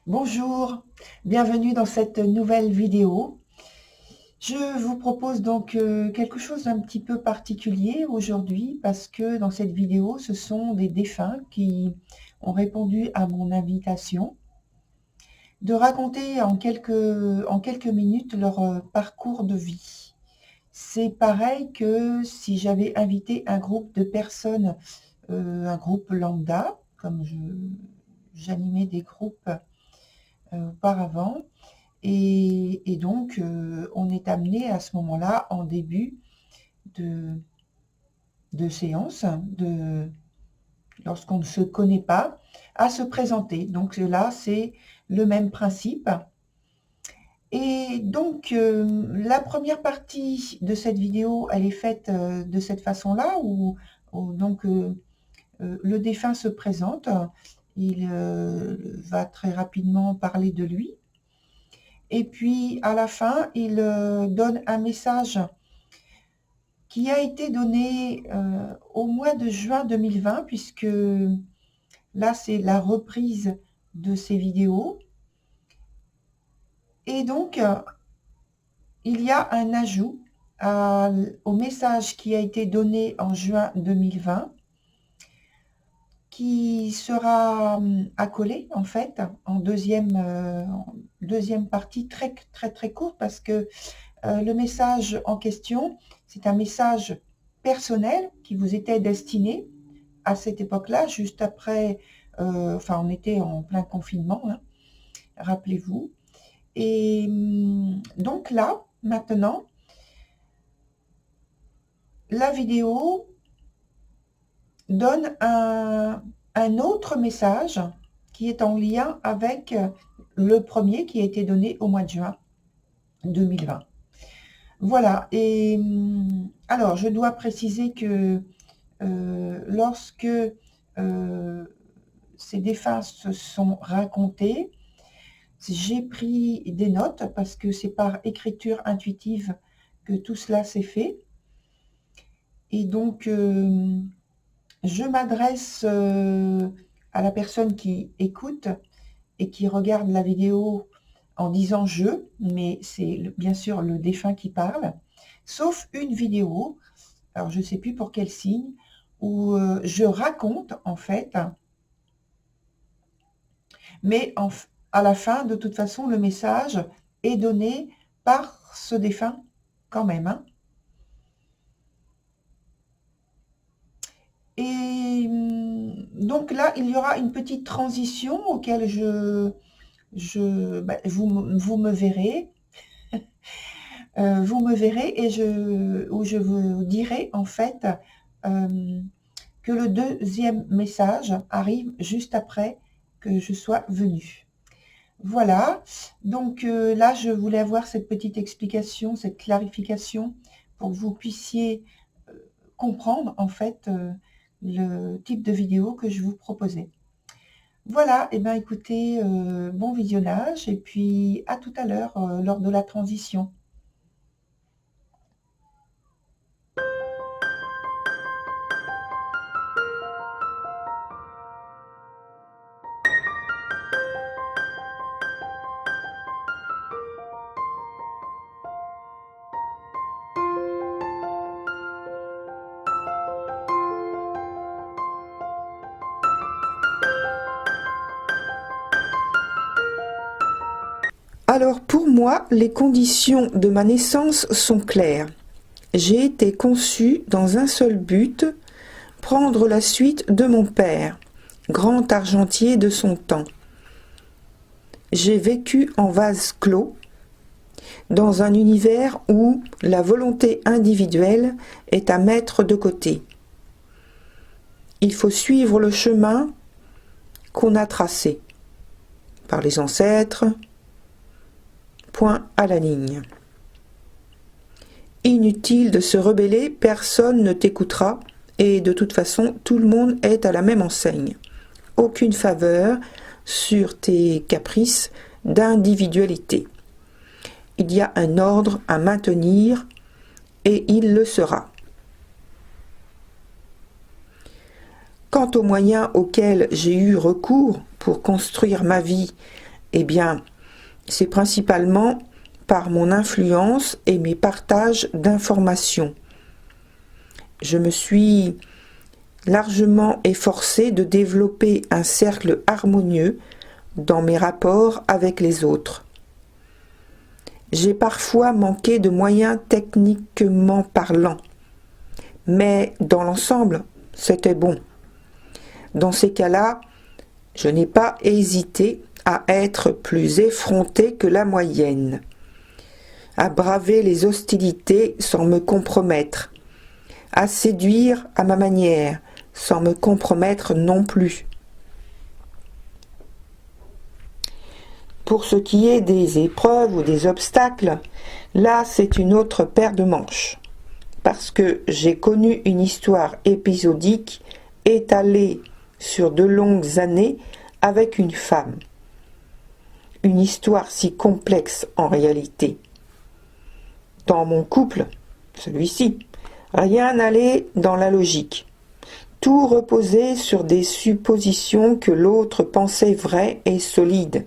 Bonjour, bienvenue dans cette nouvelle vidéo. Je vous propose donc quelque chose d'un petit peu particulier aujourd'hui parce que dans cette vidéo, ce sont des défunts qui ont répondu à mon invitation de raconter en quelques minutes leur parcours de vie. C'est pareil que si j'avais invité un groupe de personnes, un groupe lambda, comme j'animais des groupes auparavant. Et donc, on est amené à ce moment-là, en début de, de séance, lorsqu'on ne se connaît pas, à se présenter. Donc là, c'est le même principe. Et donc, la première partie de cette vidéo, elle est faite de cette façon-là, où donc le défunt se présente, il va très rapidement parler de lui. Et puis, à la fin, il donne un message qui a été donné au mois de juin 2020, puisque là, c'est la reprise de ces vidéos. Et donc, il y a un ajout au message qui a été donné en juin 2020, qui sera accolé, en fait, en deuxième partie très, très, très courte, parce que le message en question, c'est un message personnel qui vous était destiné à cette époque-là, juste après, enfin on était en plein confinement, hein, rappelez-vous. Et donc là, maintenant, la vidéo donne un autre message qui est en lien avec le premier qui a été donné au mois de juin 2020. Voilà, et alors je dois préciser que lorsque ces défunts se sont racontés, j'ai pris des notes parce que c'est par écriture intuitive que tout cela s'est fait. Et donc, je m'adresse à la personne qui écoute et qui regarde la vidéo en disant « je », mais c'est bien sûr le défunt qui parle, sauf une vidéo, alors je ne sais plus pour quel signe, où je raconte en fait, mais à la fin, de toute façon, le message est donné par ce défunt quand même, hein. Et donc là, il y aura une petite transition auquel vous me verrez. Vous me verrez et où je vous dirai en fait que le deuxième message arrive juste après que je sois venue. Voilà, donc là, je voulais avoir cette petite explication, cette clarification pour que vous puissiez comprendre en fait le type de vidéo que je vous proposais. Voilà, et bien écoutez, bon visionnage et puis à tout à l'heure lors de la transition. Alors pour moi, les conditions de ma naissance sont claires. J'ai été conçue dans un seul but, prendre la suite de mon père, grand argentier de son temps. J'ai vécu en vase clos, dans un univers où la volonté individuelle est à mettre de côté. Il faut suivre le chemin qu'on a tracé par les ancêtres, point à la ligne. Inutile de se rebeller, personne ne t'écoutera et de toute façon tout le monde est à la même enseigne. Aucune faveur sur tes caprices d'individualité. Il y a un ordre à maintenir et il le sera. Quant aux moyens auxquels j'ai eu recours pour construire ma vie Eh bien, c'est principalement par mon influence et mes partages d'informations. Je me suis largement efforcée de développer un cercle harmonieux dans mes rapports avec les autres. J'ai parfois manqué de moyens techniquement parlant, mais dans l'ensemble, c'était bon. Dans ces cas-là, je n'ai pas hésité à être plus effronté que la moyenne, à braver les hostilités sans me compromettre, à séduire à ma manière, sans me compromettre non plus. Pour ce qui est des épreuves ou des obstacles, là c'est une autre paire de manches, parce que j'ai connu une histoire épisodique étalée sur de longues années avec une femme. Une histoire si complexe en réalité. Dans mon couple, celui-ci, rien n'allait dans la logique. Tout reposait sur des suppositions que l'autre pensait vraies et solides,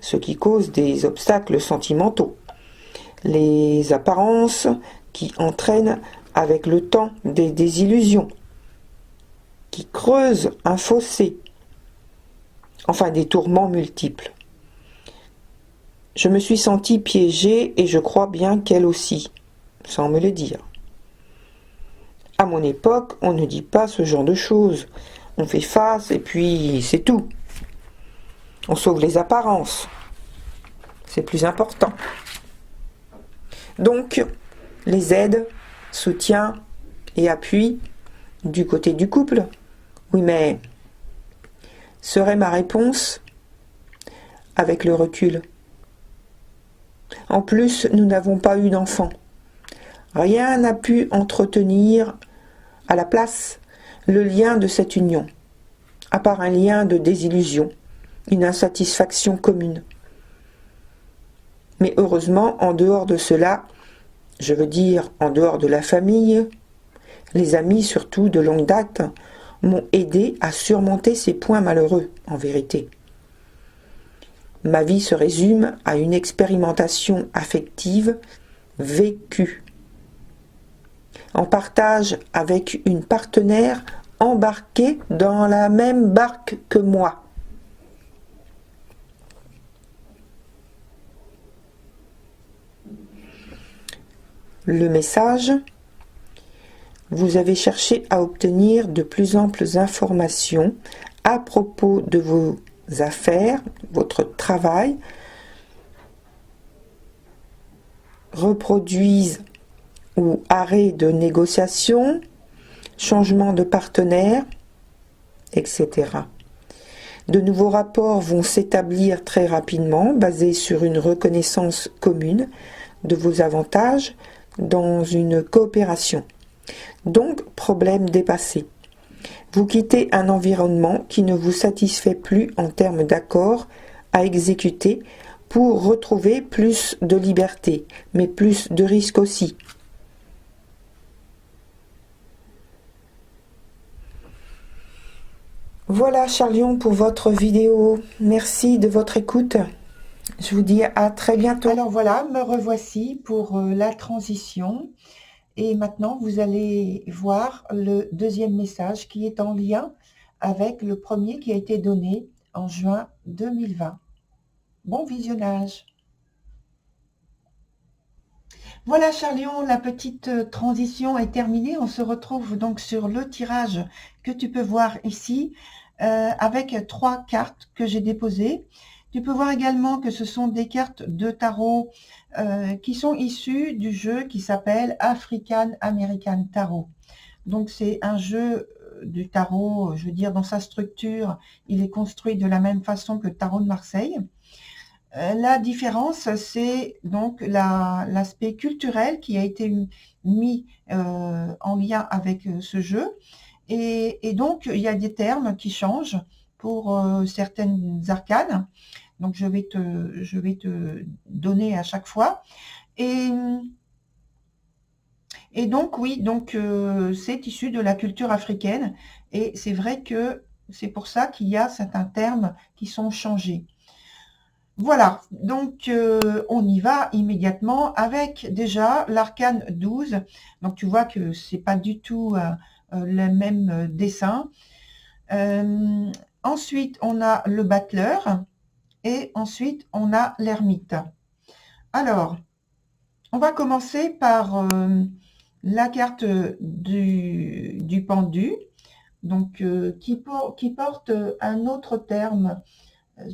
ce qui cause des obstacles sentimentaux. Les apparences qui entraînent avec le temps des désillusions, qui creusent un fossé, enfin des tourments multiples. Je me suis sentie piégée et je crois bien qu'elle aussi, sans me le dire. À mon époque, on ne dit pas ce genre de choses. On fait face et puis c'est tout. On sauve les apparences. C'est plus important. Donc, les aides, soutien et appui du côté du couple. Oui, mais serait ma réponse avec le recul. En plus, nous n'avons pas eu d'enfant. Rien n'a pu entretenir à la place le lien de cette union, à part un lien de désillusion, une insatisfaction commune. Mais heureusement, en dehors de cela, je veux dire en dehors de la famille, les amis surtout de longue date, m'ont aidé à surmonter ces points malheureux, en vérité. Ma vie se résume à une expérimentation affective vécue, en partage avec une partenaire embarquée dans la même barque que moi. Le message: vous avez cherché à obtenir de plus amples informations à propos de vos affaires, votre travail, reproduisent ou arrêt de négociation, changement de partenaire, etc. De nouveaux rapports vont s'établir très rapidement, basés sur une reconnaissance commune de vos avantages dans une coopération. Donc, problème dépassé. Vous quittez un environnement qui ne vous satisfait plus en termes d'accords à exécuter pour retrouver plus de liberté, mais plus de risques aussi. Voilà Charlion pour votre vidéo. Merci de votre écoute. Je vous dis à très bientôt. Alors voilà, me revoici pour la transition. Et maintenant, vous allez voir le deuxième message qui est en lien avec le premier qui a été donné en juin 2020. Bon visionnage. Voilà Charlion, la petite transition est terminée. On se retrouve donc sur le tirage que tu peux voir ici avec 3 cartes que j'ai déposées. Tu peux voir également que ce sont des cartes de tarot qui sont issues du jeu qui s'appelle African American Tarot. Donc c'est un jeu du tarot, je veux dire dans sa structure, il est construit de la même façon que le tarot de Marseille. La différence, c'est donc l'aspect culturel qui a été mis en lien avec ce jeu. Et donc, il y a des termes qui changent pour certaines arcanes. Donc, je vais te donner à chaque fois. Et donc, oui, donc c'est issu de la culture africaine. Et c'est vrai que c'est pour ça qu'il y a certains termes qui sont changés. Voilà, donc on y va immédiatement avec déjà l'arcane 12. Donc tu vois que c'est pas du tout le même dessin. Ensuite, on a le battleur et ensuite on a l'ermite. Alors, on va commencer par la carte du pendu, donc qui porte un autre terme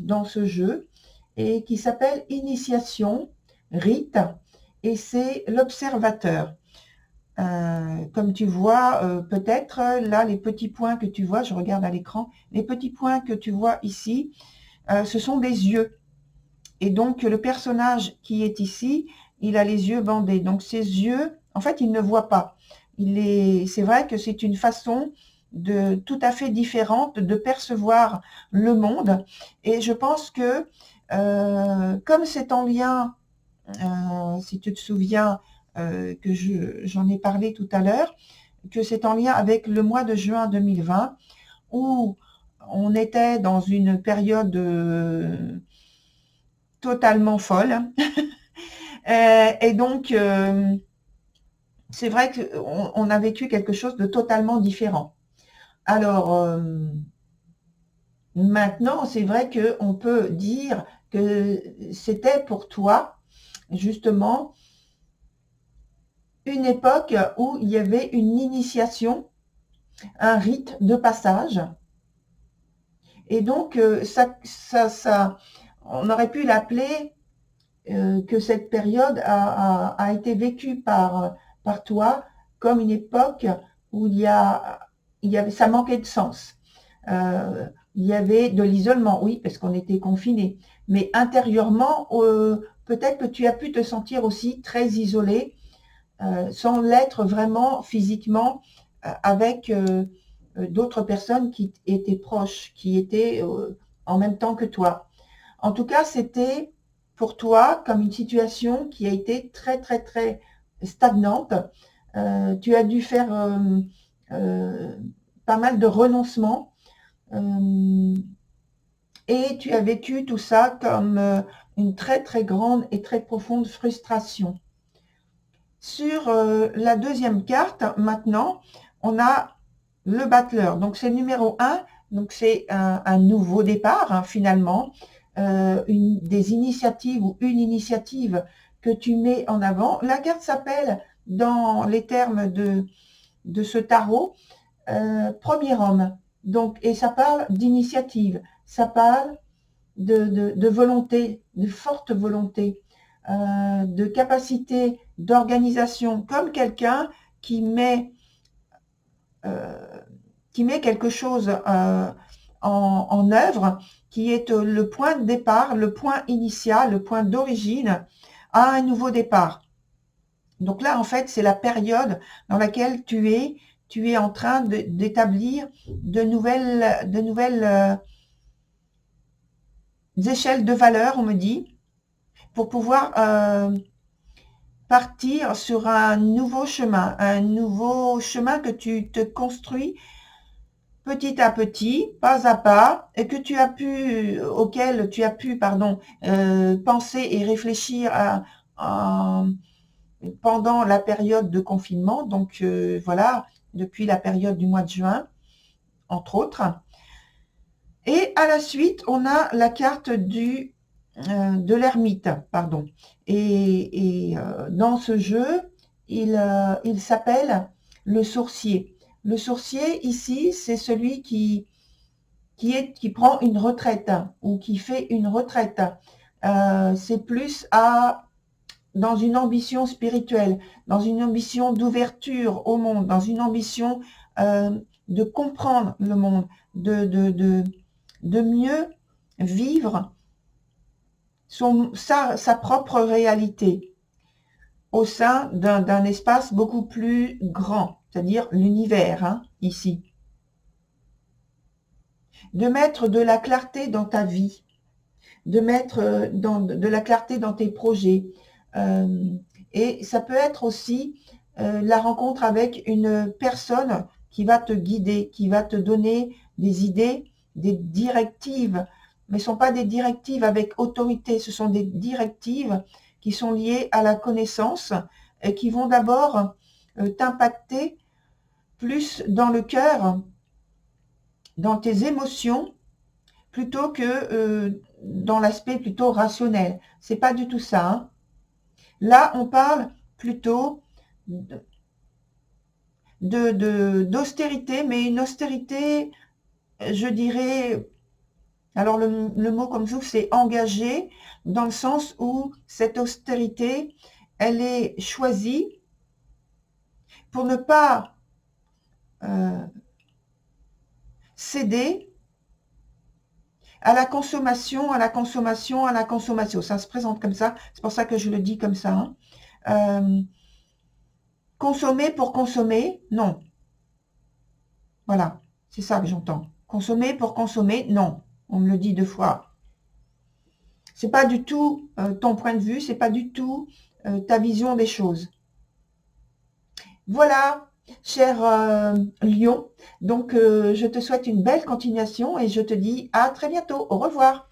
dans ce jeu et qui s'appelle initiation, rite, et c'est l'observateur. Comme tu vois, peut-être là, les petits points que tu vois, je regarde à l'écran, les petits points que tu vois ici, ce sont des yeux. Et donc, le personnage qui est ici, il a les yeux bandés. Donc, ses yeux, en fait, il ne voit pas. C'est vrai que c'est une façon tout à fait différente de percevoir le monde. Et je pense que, comme c'est en lien, si tu te souviens, que j'en ai parlé tout à l'heure, que c'est en lien avec le mois de juin 2020, où on était dans une période totalement folle. Et donc, c'est vrai qu'on a vécu quelque chose de totalement différent. Alors, maintenant, c'est vrai qu'on peut dire que c'était pour toi, justement, une époque où il y avait une initiation, un rite de passage. Et donc, on aurait pu l'appeler que cette période a été vécue par toi comme une époque où ça manquait de sens. Il y avait de l'isolement, oui, parce qu'on était confinés, mais intérieurement, peut-être que tu as pu te sentir aussi très isolé, sans l'être vraiment physiquement, avec d'autres personnes qui étaient proches, qui étaient en même temps que toi. En tout cas, c'était pour toi comme une situation qui a été très, très, très stagnante. Tu as dû faire pas mal de renoncements et tu as vécu tout ça comme une très, très grande et très profonde frustration. Sur la deuxième carte, maintenant, on a le battleur. Donc, c'est le numéro 1. Donc, c'est un nouveau départ, hein, finalement. Des initiatives ou une initiative que tu mets en avant. La carte s'appelle, dans les termes de ce tarot, premier homme. Donc, et ça parle d'initiative. Ça parle de volonté, de forte volonté, de capacité d'organisation, comme quelqu'un qui met, euh, qui met quelque chose en œuvre, qui est le point de départ, le point initial, le point d'origine à un nouveau départ. Donc là, en fait, c'est la période dans laquelle tu es en train d'établir de nouvelles échelles de valeur, on me dit, pour pouvoir partir sur un nouveau chemin que tu te construis petit à petit, pas à pas, et que auquel tu as pu, pardon, penser et réfléchir pendant la période de confinement, donc voilà, depuis la période du mois de juin, entre autres. Et à la suite, on a la carte de l'ermite, pardon. Et dans ce jeu, il s'appelle le sourcier. Le sourcier, ici, c'est celui qui prend une retraite ou qui fait une retraite. C'est plus dans une ambition spirituelle, dans une ambition d'ouverture au monde, dans une ambition de comprendre le monde, de mieux vivre sa propre réalité au sein d'un espace beaucoup plus grand, c'est-à-dire l'univers, hein, ici. De mettre de la clarté dans ta vie, de mettre de la clarté dans tes projets. Et ça peut être aussi la rencontre avec une personne qui va te guider, qui va te donner des idées, des directives mais ce ne sont pas des directives avec autorité, ce sont des directives qui sont liées à la connaissance et qui vont d'abord t'impacter plus dans le cœur, dans tes émotions, plutôt que dans l'aspect plutôt rationnel. C'est pas du tout ça, hein. Là, on parle plutôt d'austérité, mais une austérité, je dirais, alors le mot comme ça, c'est engagé, dans le sens où cette austérité, elle est choisie pour ne pas céder à la consommation, à la consommation, à la consommation. Ça se présente comme ça, c'est pour ça que je le dis comme ça, hein. Consommer pour consommer, non. Voilà, c'est ça que j'entends. Consommer pour consommer, non. On me le dit 2 fois. C'est pas du tout ton point de vue, c'est pas du tout ta vision des choses. Voilà, cher Lion. Donc, je te souhaite une belle continuation et je te dis à très bientôt. Au revoir.